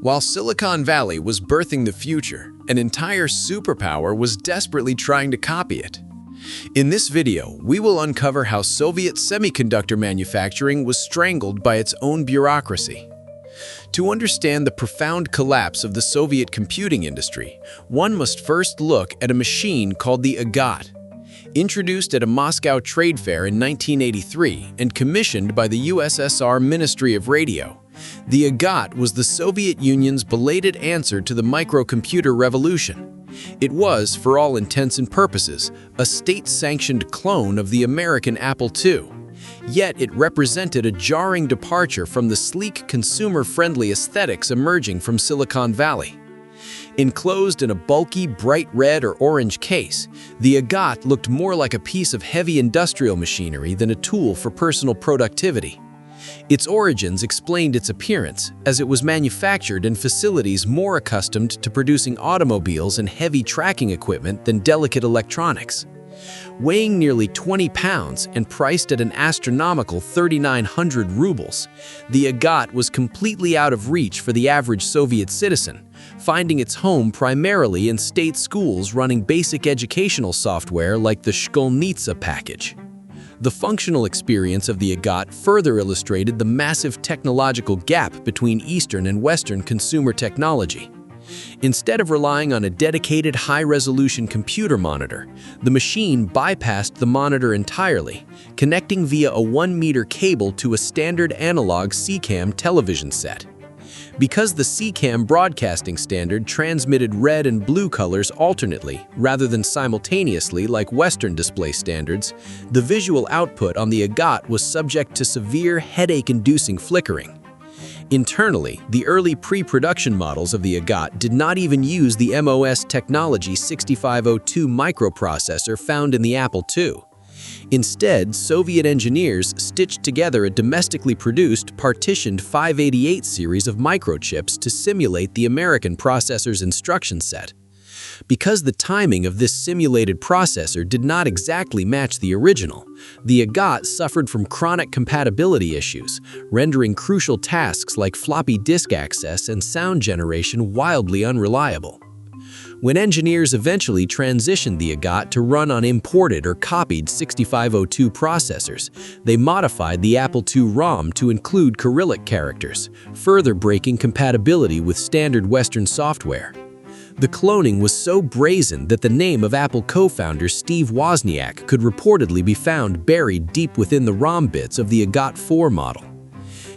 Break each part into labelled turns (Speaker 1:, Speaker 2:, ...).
Speaker 1: While Silicon Valley was birthing the future, an entire superpower was desperately trying to copy it. In this video, we will uncover how Soviet semiconductor manufacturing was strangled by its own bureaucracy. To understand the profound collapse of the Soviet computing industry, one must first look at a machine called the Agat. Introduced at a Moscow trade fair in 1983 and commissioned by the USSR Ministry of Radio, the Agat was the Soviet Union's belated answer to the microcomputer revolution. It was, for all intents and purposes, a state-sanctioned clone of the American Apple II. Yet it represented a jarring departure from the sleek, consumer-friendly aesthetics emerging from Silicon Valley. Enclosed in a bulky, bright red or orange case, the Agat looked more like a piece of heavy industrial machinery than a tool for personal productivity. Its origins explained its appearance, as it was manufactured in facilities more accustomed to producing automobiles and heavy tracking equipment than delicate electronics. Weighing nearly 20 pounds and priced at an astronomical 3,900 rubles, the Agat was completely out of reach for the average Soviet citizen, finding its home primarily in state schools running basic educational software like the Shkolnitsa package. The functional experience of the Agat further illustrated the massive technological gap between Eastern and Western consumer technology. Instead of relying on a dedicated high-resolution computer monitor, the machine bypassed the monitor entirely, connecting via a 1-meter cable to a standard analog CCAM television set. Because the CCAM broadcasting standard transmitted red and blue colors alternately, rather than simultaneously like Western display standards, the visual output on the Agat was subject to severe headache-inducing flickering. Internally, the early pre-production models of the Agat did not even use the MOS Technology 6502 microprocessor found in the Apple II. Instead, Soviet engineers stitched together a domestically produced, partitioned 588 series of microchips to simulate the American processor's instruction set. Because the timing of this simulated processor did not exactly match the original, the Agat suffered from chronic compatibility issues, rendering crucial tasks like floppy disk access and sound generation wildly unreliable. When engineers eventually transitioned the Agat to run on imported or copied 6502 processors, they modified the Apple II ROM to include Cyrillic characters, further breaking compatibility with standard Western software. The cloning was so brazen that the name of Apple co-founder Steve Wozniak could reportedly be found buried deep within the ROM bits of the Agat 4 model.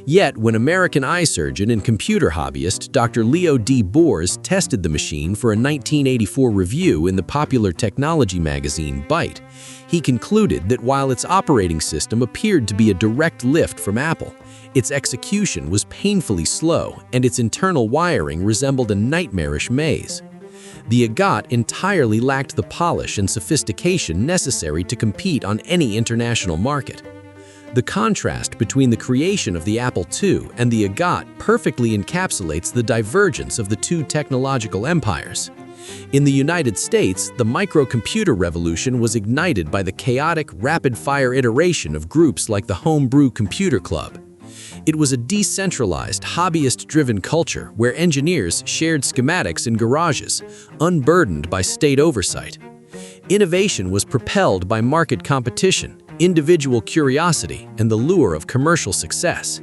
Speaker 1: Yet, when American eye surgeon and computer hobbyist Dr. Leo D. Boers tested the machine for a 1984 review in the popular technology magazine Byte, he concluded that while its operating system appeared to be a direct lift from Apple, its execution was painfully slow and its internal wiring resembled a nightmarish maze. The Agat entirely lacked the polish and sophistication necessary to compete on any international market. The contrast between the creation of the Apple II and the Agat perfectly encapsulates the divergence of the two technological empires. In the United States, the microcomputer revolution was ignited by the chaotic, rapid-fire iteration of groups like the Homebrew Computer Club. It was a decentralized, hobbyist-driven culture where engineers shared schematics in garages, unburdened by state oversight. Innovation was propelled by market competition, individual curiosity, and the lure of commercial success.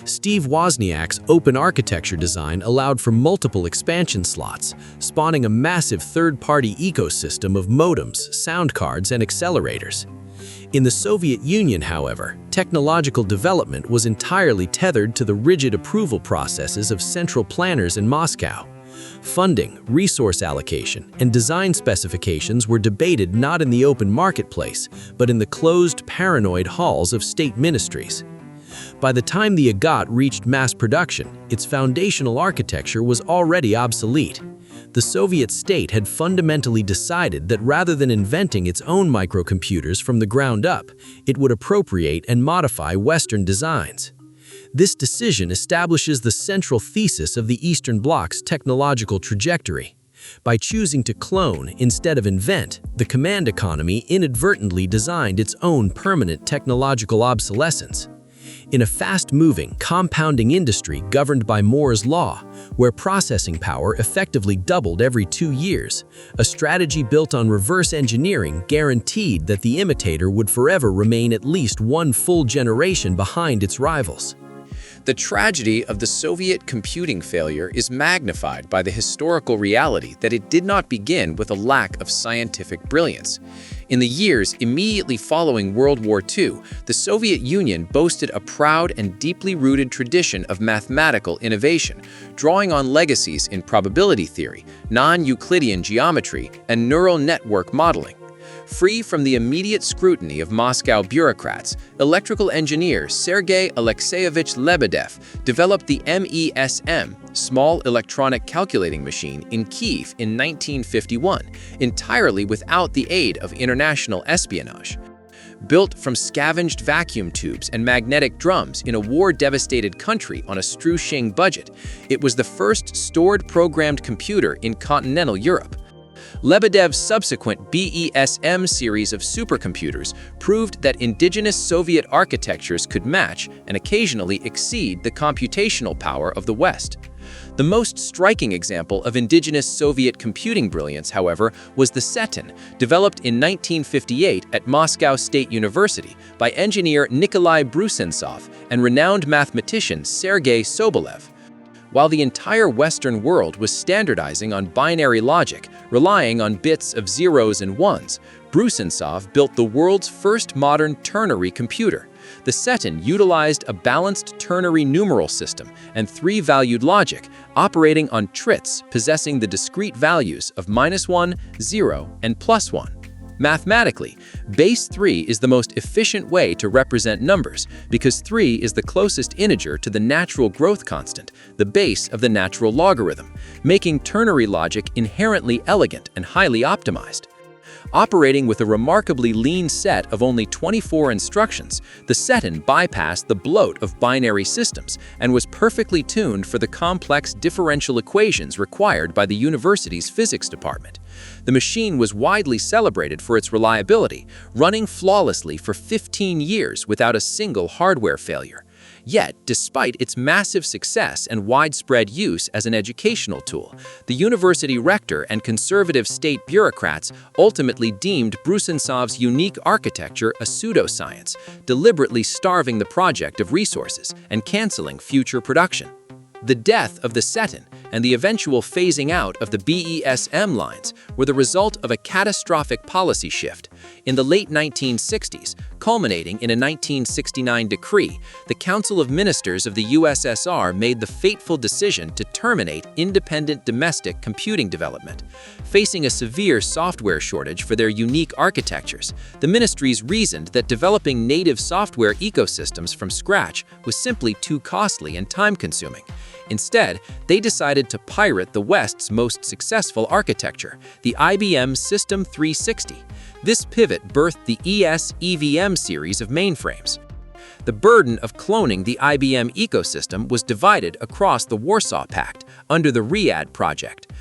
Speaker 1: Steve Wozniak's open architecture design allowed for multiple expansion slots, spawning a massive third-party ecosystem of modems, sound cards, and accelerators. In the Soviet Union, however, technological development was entirely tethered to the rigid approval processes of central planners in Moscow. Funding, resource allocation, and design specifications were debated not in the open marketplace, but in the closed, paranoid halls of state ministries. By the time the Agat reached mass production, its foundational architecture was already obsolete. The Soviet state had fundamentally decided that rather than inventing its own microcomputers from the ground up, it would appropriate and modify Western designs. This decision establishes the central thesis of the Eastern Bloc's technological trajectory. By choosing to clone instead of invent, the command economy inadvertently designed its own permanent technological obsolescence. In a fast-moving, compounding industry governed by Moore's law, where processing power effectively doubled every 2 years, a strategy built on reverse engineering guaranteed that the imitator would forever remain at least one full generation behind its rivals. The tragedy of the Soviet computing failure is magnified by the historical reality that it did not begin with a lack of scientific brilliance. In the years immediately following World War II, the Soviet Union boasted a proud and deeply rooted tradition of mathematical innovation, drawing on legacies in probability theory, non-Euclidean geometry, and neural network modeling. Free from the immediate scrutiny of Moscow bureaucrats, electrical engineer Sergei Alexeyevich Lebedev developed the MESM, Small Electronic Calculating Machine, in Kiev in 1951, entirely without the aid of international espionage. Built from scavenged vacuum tubes and magnetic drums in a war-devastated country on a shoestring budget, it was the first stored programmed computer in continental Europe. Lebedev's subsequent BESM series of supercomputers proved that indigenous Soviet architectures could match and occasionally exceed the computational power of the West. The most striking example of indigenous Soviet computing brilliance, however, was the Setun, developed in 1958 at Moscow State University by engineer Nikolai Brusentsov and renowned mathematician Sergei Sobolev. While the entire Western world was standardizing on binary logic, relying on bits of zeros and ones, Brusentsov built the world's first modern ternary computer. The Setun utilized a balanced ternary numeral system and three-valued logic, operating on trits possessing the discrete values of -1, 0, and +1. Mathematically, base 3 is the most efficient way to represent numbers because 3 is the closest integer to the natural growth constant, the base of the natural logarithm, making ternary logic inherently elegant and highly optimized. Operating with a remarkably lean set of only 24 instructions, the Setun bypassed the bloat of binary systems and was perfectly tuned for the complex differential equations required by the university's physics department. The machine was widely celebrated for its reliability, running flawlessly for 15 years without a single hardware failure. Yet, despite its massive success and widespread use as an educational tool, the university rector and conservative state bureaucrats ultimately deemed Brusentsov's unique architecture a pseudoscience, deliberately starving the project of resources and canceling future production. The death of the Setun and the eventual phasing out of the BESM lines were the result of a catastrophic policy shift. In the late 1960s, culminating in a 1969 decree, the Council of Ministers of the USSR made the fateful decision to terminate independent domestic computing development. Facing a severe software shortage for their unique architectures, the ministries reasoned that developing native software ecosystems from scratch was simply too costly and time-consuming. Instead, they decided to pirate the West's most successful architecture, the IBM System 360. This pivot birthed the ES-EVM series of mainframes. The burden of cloning the IBM ecosystem was divided across the Warsaw Pact under the Riyadh Project.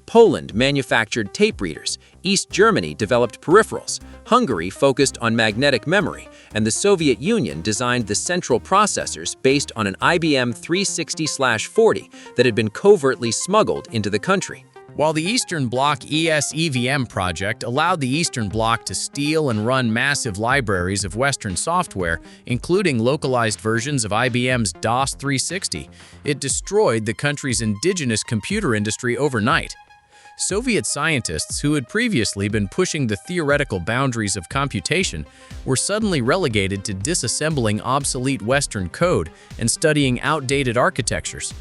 Speaker 1: Poland manufactured tape readers, East Germany developed peripherals, Hungary focused on magnetic memory, and the Soviet Union designed the central processors based on an IBM 360/40 that had been covertly smuggled into the country. While the Eastern Bloc ES-EVM project allowed the Eastern Bloc to steal and run massive libraries of Western software, including localized versions of IBM's DOS 360, it destroyed the country's indigenous computer industry overnight. Soviet scientists who had previously been pushing the theoretical boundaries of computation were suddenly relegated to disassembling obsolete Western code and studying outdated architectures.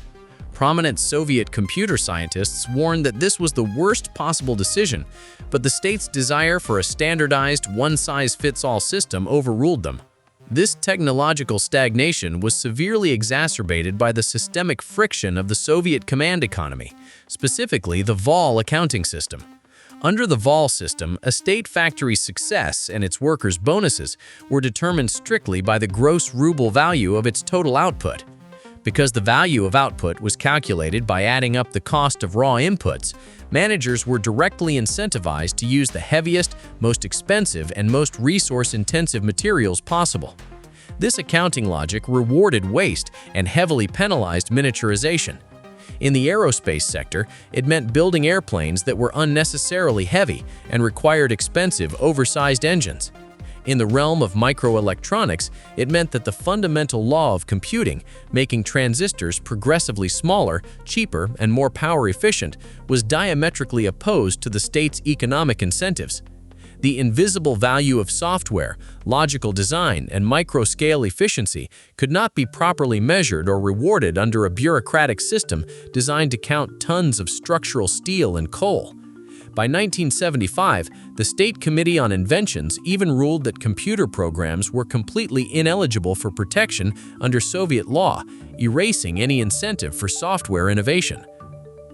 Speaker 1: Prominent Soviet computer scientists warned that this was the worst possible decision, but the state's desire for a standardized, one-size-fits-all system overruled them. This technological stagnation was severely exacerbated by the systemic friction of the Soviet command economy, specifically the vol accounting system. Under the vol system, a state factory's success and its workers' bonuses were determined strictly by the gross ruble value of its total output. Because the value of output was calculated by adding up the cost of raw inputs, managers were directly incentivized to use the heaviest, most expensive, and most resource-intensive materials possible. This accounting logic rewarded waste and heavily penalized miniaturization. In the aerospace sector, it meant building airplanes that were unnecessarily heavy and required expensive, oversized engines. In the realm of microelectronics, it meant that the fundamental law of computing, making transistors progressively smaller, cheaper, and more power efficient, was diametrically opposed to the state's economic incentives. The invisible value of software, logical design, and micro-scale efficiency could not be properly measured or rewarded under a bureaucratic system designed to count tons of structural steel and coal. By 1975, the State Committee on Inventions even ruled that computer programs were completely ineligible for protection under Soviet law, erasing any incentive for software innovation.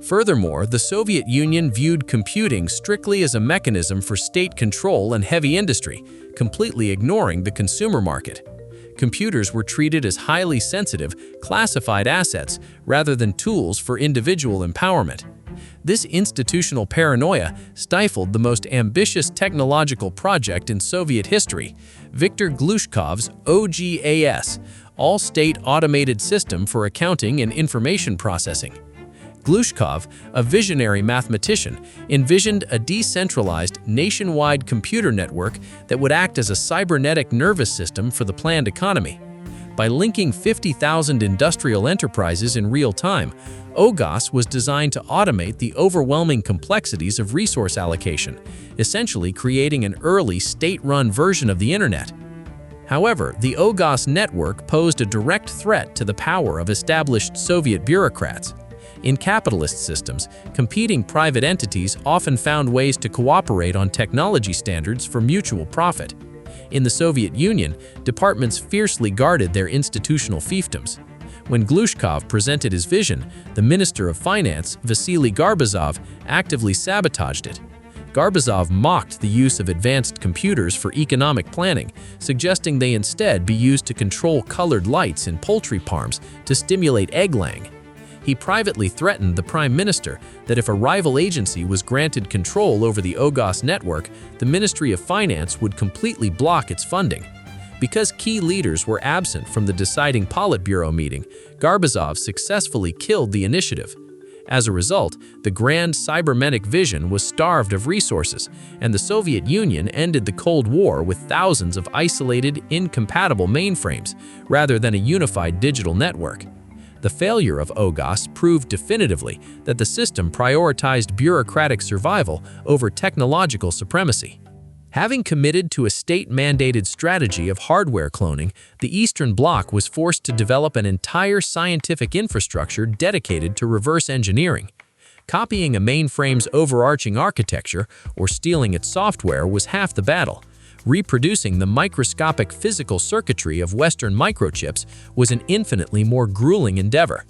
Speaker 1: Furthermore, the Soviet Union viewed computing strictly as a mechanism for state control and heavy industry, completely ignoring the consumer market. Computers were treated as highly sensitive, classified assets rather than tools for individual empowerment. This institutional paranoia stifled the most ambitious technological project in Soviet history, Viktor Glushkov's OGAS, All-State Automated System for Accounting and Information Processing. Glushkov, a visionary mathematician, envisioned a decentralized, nationwide computer network that would act as a cybernetic nervous system for the planned economy. By linking 50,000 industrial enterprises in real time, OGAS was designed to automate the overwhelming complexities of resource allocation, essentially creating an early state-run version of the Internet. However, the OGAS network posed a direct threat to the power of established Soviet bureaucrats. In capitalist systems, competing private entities often found ways to cooperate on technology standards for mutual profit. In the Soviet Union, departments fiercely guarded their institutional fiefdoms. When Glushkov presented his vision, the Minister of Finance, Vasily Garbazov, actively sabotaged it. Garbazov mocked the use of advanced computers for economic planning, suggesting they instead be used to control colored lights in poultry farms to stimulate egg-laying. He privately threatened the Prime Minister that if a rival agency was granted control over the OGAS network, the Ministry of Finance would completely block its funding. Because key leaders were absent from the deciding Politburo meeting, Garbazov successfully killed the initiative. As a result, the grand cybernetic vision was starved of resources, and the Soviet Union ended the Cold War with thousands of isolated, incompatible mainframes, rather than a unified digital network. The failure of OGAS proved definitively that the system prioritized bureaucratic survival over technological supremacy. Having committed to a state-mandated strategy of hardware cloning, the Eastern Bloc was forced to develop an entire scientific infrastructure dedicated to reverse engineering. Copying a mainframe's overarching architecture or stealing its software was half the battle. Reproducing the microscopic physical circuitry of Western microchips was an infinitely more grueling endeavor.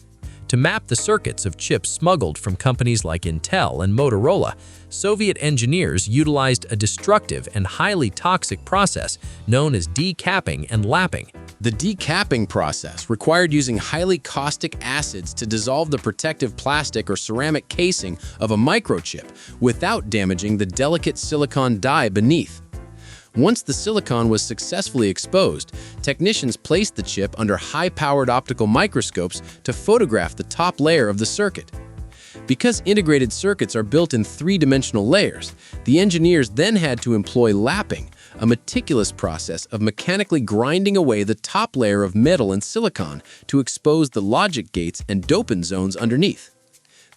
Speaker 1: To map the circuits of chips smuggled from companies like Intel and Motorola, Soviet engineers utilized a destructive and highly toxic process known as decapping and lapping.
Speaker 2: The decapping process required using highly caustic acids to dissolve the protective plastic or ceramic casing of a microchip without damaging the delicate silicon die beneath. Once the silicon was successfully exposed, technicians placed the chip under high-powered optical microscopes to photograph the top layer of the circuit. Because integrated circuits are built in three-dimensional layers, the engineers then had to employ lapping, a meticulous process of mechanically grinding away the top layer of metal and silicon to expose the logic gates and dopant zones underneath.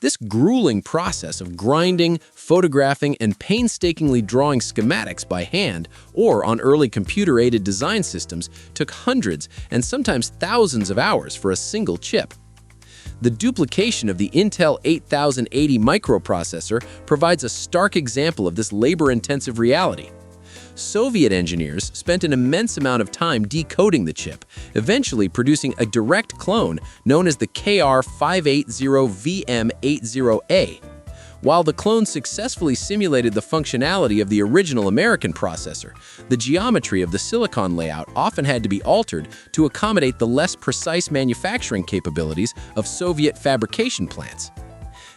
Speaker 2: This grueling process of grinding, photographing, and painstakingly drawing schematics by hand or on early computer-aided design systems took hundreds and sometimes thousands of hours for a single chip. The duplication of the Intel 8080 microprocessor provides a stark example of this labor-intensive reality. Soviet engineers spent an immense amount of time decoding the chip, eventually producing a direct clone known as the KR580VM80A. While the clone successfully simulated the functionality of the original American processor, the geometry of the silicon layout often had to be altered to accommodate the less precise manufacturing capabilities of Soviet fabrication plants.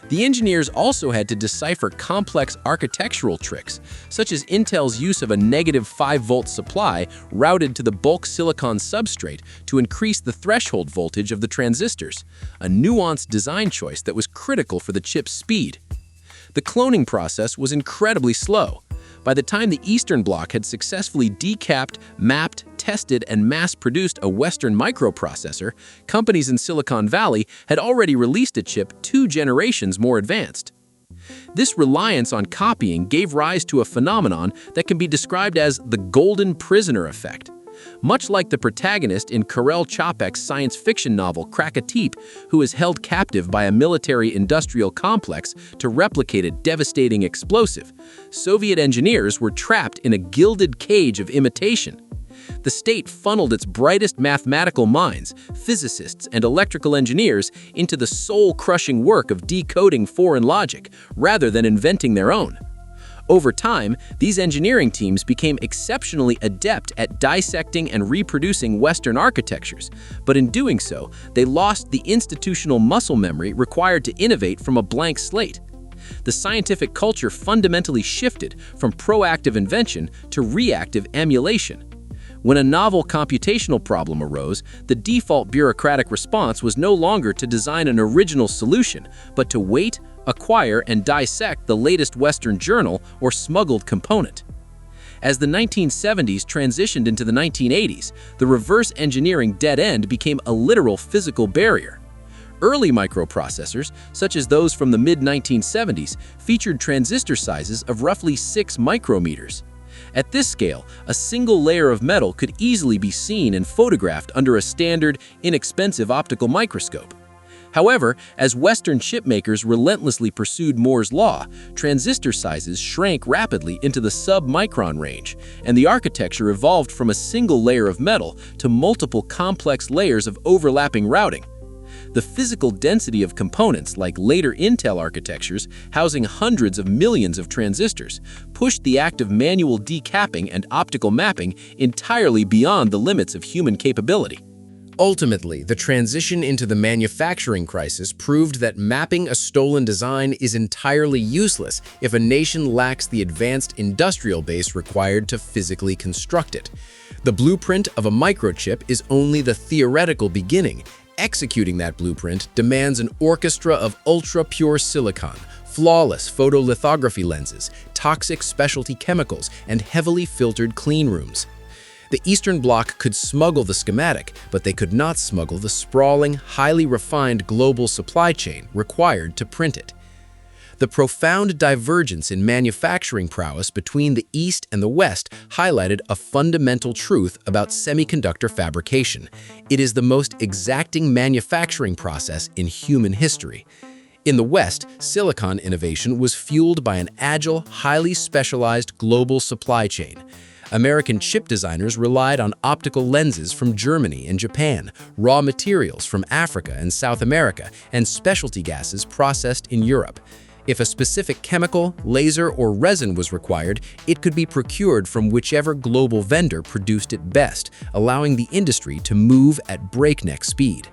Speaker 2: The engineers also had to decipher complex architectural tricks, such as Intel's use of a negative 5-volt supply routed to the bulk silicon substrate to increase the threshold voltage of the transistors, a nuanced design choice that was critical for the chip's speed. The cloning process was incredibly slow. By the time the Eastern Bloc had successfully decapped, mapped, tested, and mass-produced a Western microprocessor, companies in Silicon Valley had already released a chip 2 generations more advanced. This reliance on copying gave rise to a phenomenon that can be described as the golden prisoner effect. Much like the protagonist in Karel Čapek's science fiction novel Krakatip, who is held captive by a military-industrial complex to replicate a devastating explosive, Soviet engineers were trapped in a gilded cage of imitation. The state funneled its brightest mathematical minds, physicists and electrical engineers, into the soul-crushing work of decoding foreign logic, rather than inventing their own. Over time, these engineering teams became exceptionally adept at dissecting and reproducing Western architectures, but in doing so, they lost the institutional muscle memory required to innovate from a blank slate. The scientific culture fundamentally shifted from proactive invention to reactive emulation. When a novel computational problem arose, the default bureaucratic response was no longer to design an original solution, but to wait, acquire, and dissect the latest Western journal or smuggled component. As the 1970s transitioned into the 1980s, the reverse engineering dead end became a literal physical barrier. Early microprocessors, such as those from the mid-1970s, featured transistor sizes of roughly 6 micrometers. At this scale, a single layer of metal could easily be seen and photographed under a standard, inexpensive optical microscope. However, as Western chipmakers relentlessly pursued Moore's law, transistor sizes shrank rapidly into the sub-micron range, and the architecture evolved from a single layer of metal to multiple complex layers of overlapping routing. The physical density of components, like later Intel architectures housing hundreds of millions of transistors, pushed the act of manual decapping and optical mapping entirely beyond the limits of human capability.
Speaker 1: Ultimately, the transition into the manufacturing crisis proved that mapping a stolen design is entirely useless if a nation lacks the advanced industrial base required to physically construct it. The blueprint of a microchip is only the theoretical beginning. Executing that blueprint demands an orchestra of ultra-pure silicon, flawless photolithography lenses, toxic specialty chemicals, and heavily filtered clean rooms. The Eastern Bloc could smuggle the schematic, but they could not smuggle the sprawling, highly refined global supply chain required to print it. The profound divergence in manufacturing prowess between the East and the West highlighted a fundamental truth about semiconductor fabrication. It is the most exacting manufacturing process in human history. In the West, silicon innovation was fueled by an agile, highly specialized global supply chain. American chip designers relied on optical lenses from Germany and Japan, raw materials from Africa and South America, and specialty gases processed in Europe. If a specific chemical, laser, or resin was required, it could be procured from whichever global vendor produced it best, allowing the industry to move at breakneck speed.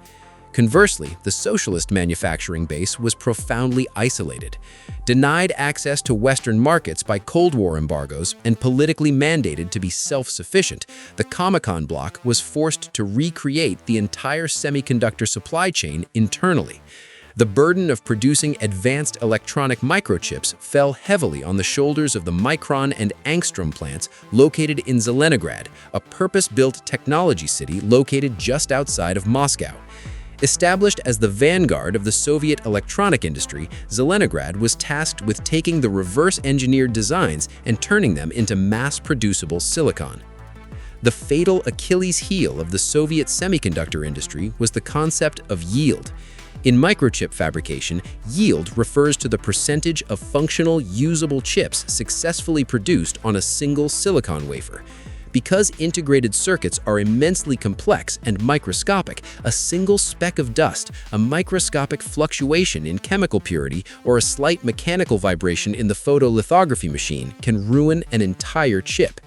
Speaker 1: Conversely, the socialist manufacturing base was profoundly isolated. Denied access to Western markets by Cold War embargoes and politically mandated to be self-sufficient, the Comecon bloc was forced to recreate the entire semiconductor supply chain internally. The burden of producing advanced electronic microchips fell heavily on the shoulders of the Micron and Angstrom plants located in Zelenograd, a purpose-built technology city located just outside of Moscow. Established as the vanguard of the Soviet electronic industry, Zelenograd was tasked with taking the reverse-engineered designs and turning them into mass-producible silicon. The fatal Achilles heel of the Soviet semiconductor industry was the concept of yield. In microchip fabrication, yield refers to the percentage of functional, usable chips successfully produced on a single silicon wafer. Because integrated circuits are immensely complex and microscopic, a single speck of dust, a microscopic fluctuation in chemical purity, or a slight mechanical vibration in the photolithography machine can ruin an entire chip.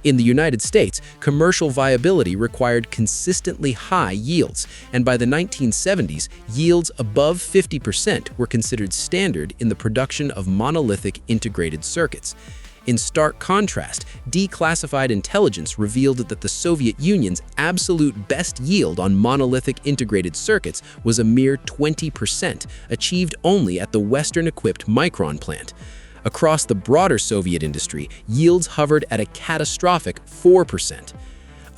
Speaker 2: In the United States, commercial viability required consistently high yields, and by the 1970s, yields above 50% were considered standard in the production of monolithic integrated circuits. In stark contrast, declassified intelligence revealed that the Soviet Union's absolute best yield on monolithic integrated circuits was a mere 20%, achieved only at the Western-equipped Micron plant. Across the broader Soviet industry, yields hovered at a catastrophic 4%.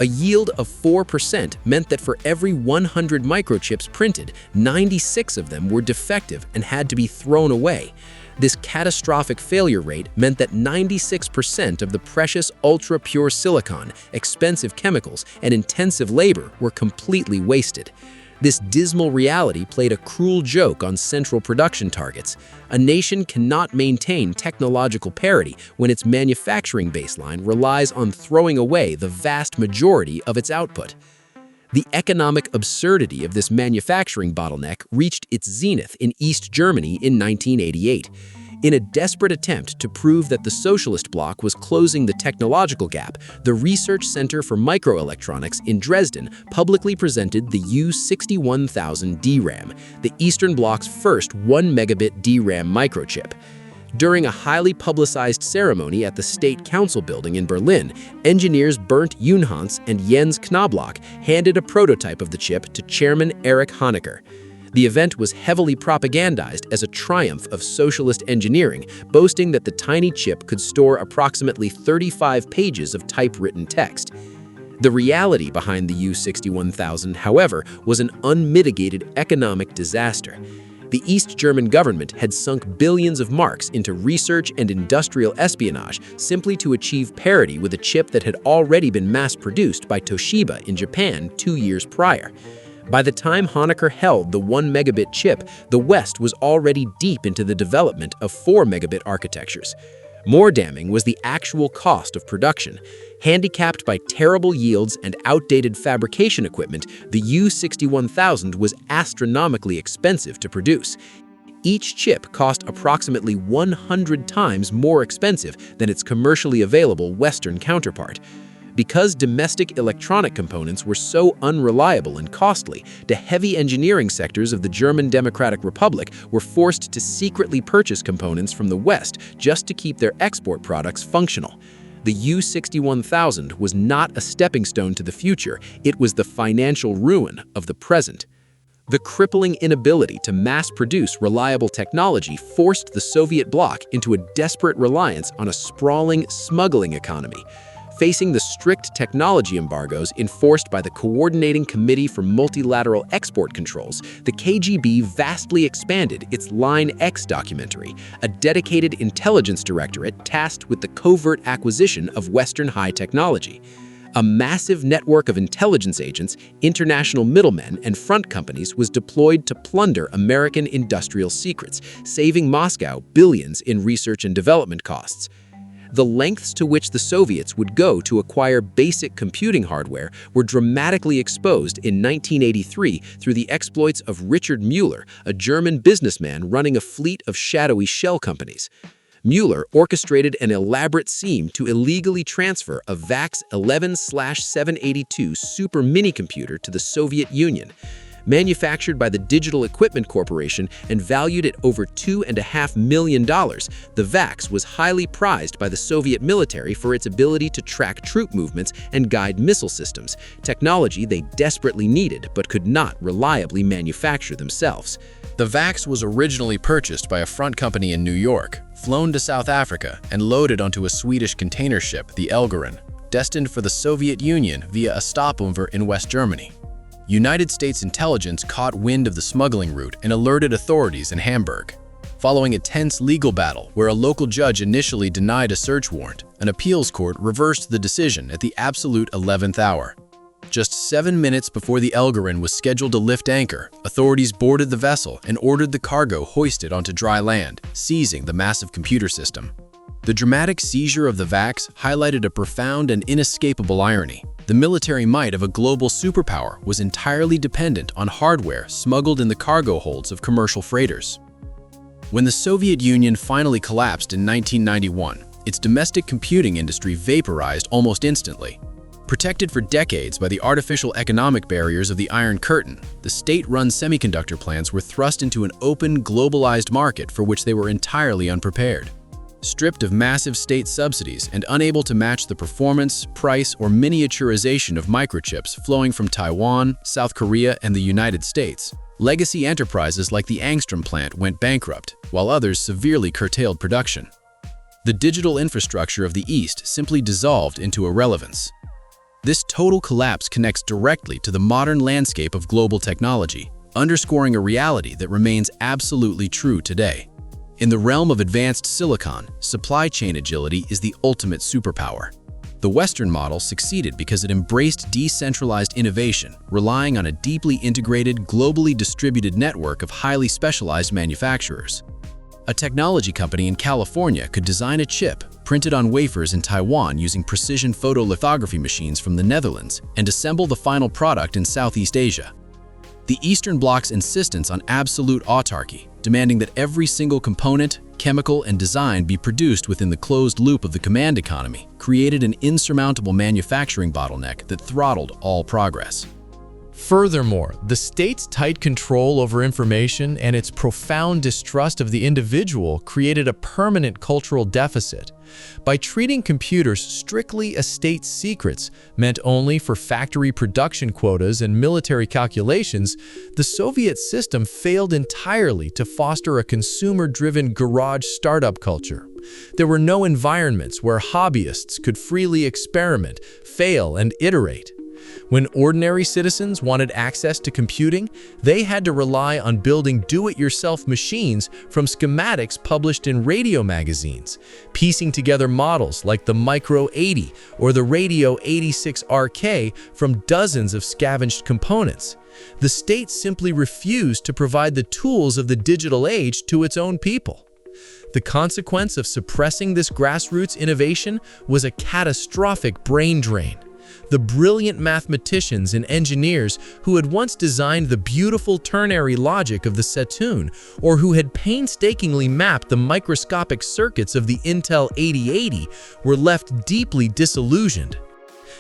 Speaker 2: A yield of 4% meant that for every 100 microchips printed, 96 of them were defective and had to be thrown away. This catastrophic failure rate meant that 96% of the precious ultra-pure silicon, expensive chemicals, and intensive labor were completely wasted. This dismal reality played a cruel joke on central production targets. A nation cannot maintain technological parity when its manufacturing baseline relies on throwing away the vast majority of its output. The economic absurdity of this manufacturing bottleneck reached its zenith in East Germany in 1988. In a desperate attempt to prove that the Socialist Bloc was closing the technological gap, the Research Center for Microelectronics in Dresden publicly presented the U61000 DRAM, the Eastern Bloc's first 1-megabit DRAM microchip. During a highly publicized ceremony at the State Council building in Berlin, engineers Bernd Junghans and Jens Knobloch handed a prototype of the chip to Chairman Erich Honecker. The event was heavily propagandized as a triumph of socialist engineering, boasting that the tiny chip could store approximately 35 pages of typewritten text. The reality behind the U61000, however, was an unmitigated economic disaster. The East German government had sunk billions of marks into research and industrial espionage simply to achieve parity with a chip that had already been mass-produced by Toshiba in Japan 2 years prior. By the time Honecker held the 1-megabit chip, the West was already deep into the development of 4-megabit architectures. More damning was the actual cost of production. Handicapped by terrible yields and outdated fabrication equipment, the U61000 was astronomically expensive to produce. Each chip cost approximately 100 times more expensive than its commercially available Western counterpart. Because domestic electronic components were so unreliable and costly, the heavy engineering sectors of the German Democratic Republic were forced to secretly purchase components from the West just to keep their export products functional. The U61000 was not a stepping stone to the future, it was the financial ruin of the present. The crippling inability to mass-produce reliable technology forced the Soviet bloc into a desperate reliance on a sprawling, smuggling economy. Facing the strict technology embargoes enforced by the Coordinating Committee for Multilateral Export Controls, the KGB vastly expanded its Line X documentary, a dedicated intelligence directorate tasked with the covert acquisition of Western high technology. A massive network of intelligence agents, international middlemen, and front companies was deployed to plunder American industrial secrets, saving Moscow billions in research and development costs. The lengths to which the Soviets would go to acquire basic computing hardware were dramatically exposed in 1983 through the exploits of Richard Mueller, a German businessman running a fleet of shadowy shell companies. Mueller orchestrated an elaborate scheme to illegally transfer a VAX 11/782 super minicomputer to the Soviet Union. Manufactured by the Digital Equipment Corporation and valued at over $2.5 million, the VAX was highly prized by the Soviet military for its ability to track troop movements and guide missile systems, technology they desperately needed but could not reliably manufacture themselves.
Speaker 1: The VAX was originally purchased by a front company in New York, flown to South Africa, and loaded onto a Swedish container ship, the Elgaren, destined for the Soviet Union via a stopover in West Germany. United States intelligence caught wind of the smuggling route and alerted authorities in Hamburg. Following a tense legal battle where a local judge initially denied a search warrant, an appeals court reversed the decision at the absolute 11th hour. Just 7 minutes before the Elgaren was scheduled to lift anchor, authorities boarded the vessel and ordered the cargo hoisted onto dry land, seizing the massive computer system. The dramatic seizure of the VAX highlighted a profound and inescapable irony. The military might of a global superpower was entirely dependent on hardware smuggled in the cargo holds of commercial freighters. When the Soviet Union finally collapsed in 1991, its domestic computing industry vaporized almost instantly. Protected for decades by the artificial economic barriers of the Iron Curtain, the state-run semiconductor plants were thrust into an open, globalized market for which they were entirely unprepared. Stripped of massive state subsidies and unable to match the performance, price, or miniaturization of microchips flowing from Taiwan, South Korea, and the United States, legacy enterprises like the Angstrom plant went bankrupt, while others severely curtailed production. The digital infrastructure of the East simply dissolved into irrelevance. This total collapse connects directly to the modern landscape of global technology, underscoring a reality that remains absolutely true today. In the realm of advanced silicon, supply chain agility is the ultimate superpower. The Western model succeeded because it embraced decentralized innovation, relying on a deeply integrated, globally distributed network of highly specialized manufacturers. A technology company in California could design a chip printed on wafers in Taiwan using precision photolithography machines from the Netherlands and assemble the final product in Southeast Asia. The Eastern Bloc's insistence on absolute autarky, demanding that every single component, chemical, and design be produced within the closed loop of the command economy, created an insurmountable manufacturing bottleneck that throttled all progress.
Speaker 3: Furthermore, the state's tight control over information and its profound distrust of the individual created a permanent cultural deficit. By treating computers strictly as state secrets, meant only for factory production quotas and military calculations, the Soviet system failed entirely to foster a consumer-driven garage startup culture. There were no environments where hobbyists could freely experiment, fail, and iterate. When ordinary citizens wanted access to computing, they had to rely on building do-it-yourself machines from schematics published in radio magazines, piecing together models like the Micro 80 or the Radio 86RK from dozens of scavenged components. The state simply refused to provide the tools of the digital age to its own people. The consequence of suppressing this grassroots innovation was a catastrophic brain drain. The brilliant mathematicians and engineers who had once designed the beautiful ternary logic of the Setun, or who had painstakingly mapped the microscopic circuits of the Intel 8080, were left deeply disillusioned.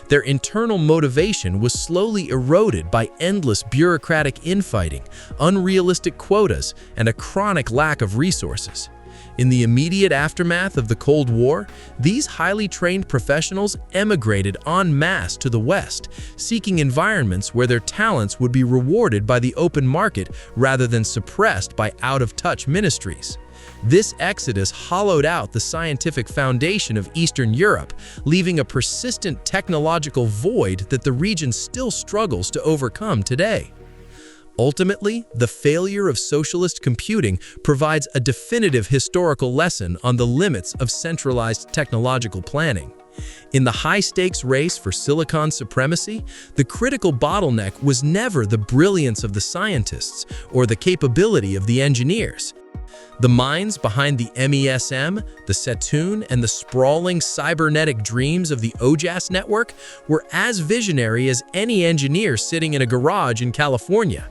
Speaker 3: Their internal motivation was slowly eroded by endless bureaucratic infighting, unrealistic quotas, and a chronic lack of resources. In the immediate aftermath of the Cold War, these highly trained professionals emigrated en masse to the West, seeking environments where their talents would be rewarded by the open market rather than suppressed by out-of-touch ministries. This exodus hollowed out the scientific foundation of Eastern Europe, leaving a persistent technological void that the region still struggles to overcome today. Ultimately, the failure of socialist computing provides a definitive historical lesson on the limits of centralized technological planning. In the high-stakes race for silicon supremacy, the critical bottleneck was never the brilliance of the scientists or the capability of the engineers. The minds behind the MESM, the Setun, and the sprawling cybernetic dreams of the OJAS network were as visionary as any engineer sitting in a garage in California.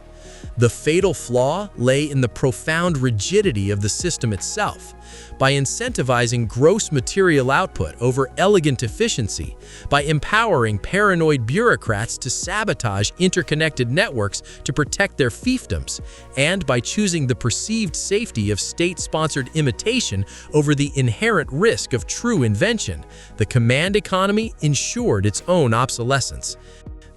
Speaker 3: The fatal flaw lay in the profound rigidity of the system itself. By incentivizing gross material output over elegant efficiency, by empowering paranoid bureaucrats to sabotage interconnected networks to protect their fiefdoms, and by choosing the perceived safety of state-sponsored imitation over the inherent risk of true invention, the command economy ensured its own obsolescence.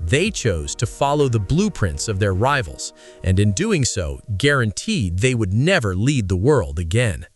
Speaker 3: They chose to follow the blueprints of their rivals, and in doing so, guaranteed they would never lead the world again.